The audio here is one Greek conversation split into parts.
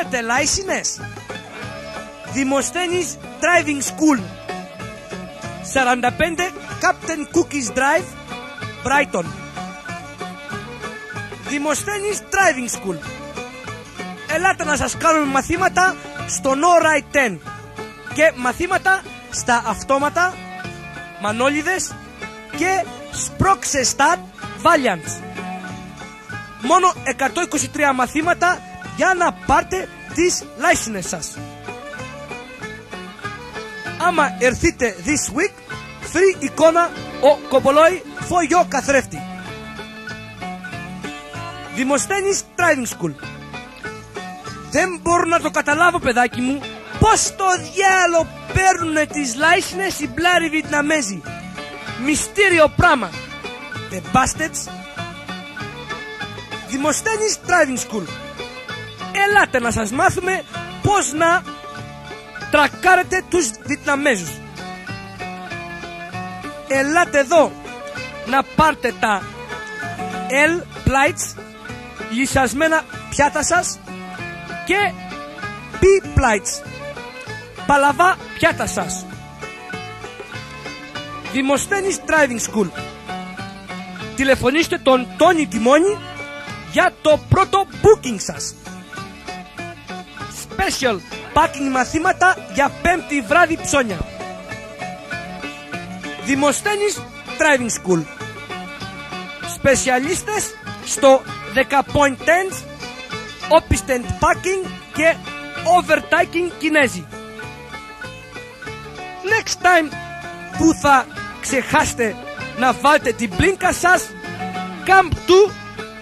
Θέλετε λάισινες? Δημοσθένης Driving School, 45 Captain Cookies Drive, Brighton. Δημοσθένης Driving School. Ελάτε να σας κάνουμε μαθήματα στο No Right 10 και μαθήματα στα αυτόματα, μανόλιδες και σπρώξε στάτ Valiants. Μόνο 123 μαθήματα για να πάρτε τις λάισινες σας. Άμα ερθείτε this week, free εικόνα ο κομπολόι φωγιό καθρέφτη. Δημοσθένης Driving School. Δεν μπορώ να το καταλάβω, παιδάκι μου, πώς το διάλο παίρνουνε τις λάισινες οι μπλάροι Βιετναμέζοι. Μυστήριο πράγμα. The bastards. Δημοσθένης Driving School. Ελάτε να σας μάθουμε πώς να τρακάρετε τους Βιετναμέζους. Ελάτε εδώ να πάρτε τα L plates, λυσασμένα πιάτα σας, και P plates, παλαβά πιάτα σας. Δημοσθένης Driving School. Τηλεφωνήστε τον Τόνι Τιμόνι για το πρώτο booking σας. Special parking μαθήματα για 5η βράδυ ψώνια. Δημοσθένης Driving School. Σπεσιαλίστες στο 10 point tents, Opistent parking και overtaking Κινέζι. Next time που θα ξεχάσετε να βάλετε την μπλίνκα σας, come to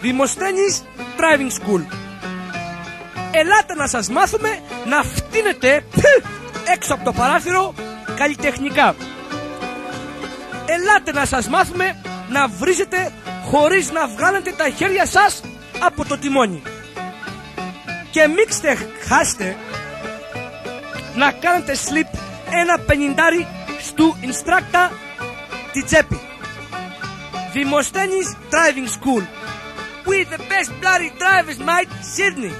Δημοσθένης Driving School. Ελάτε να σας μάθουμε να φτύνετε έξω από το παράθυρο καλλιτεχνικά. Ελάτε να σας μάθουμε να βρίζετε χωρίς να βγάλετε τα χέρια σας από το τιμόνι. Και μην ξεχάσετε να κάνετε slip ένα 50 στου instructor τη τσέπη. Δημοσθένης Driving School. We the best bloody drivers, mate, Sydney.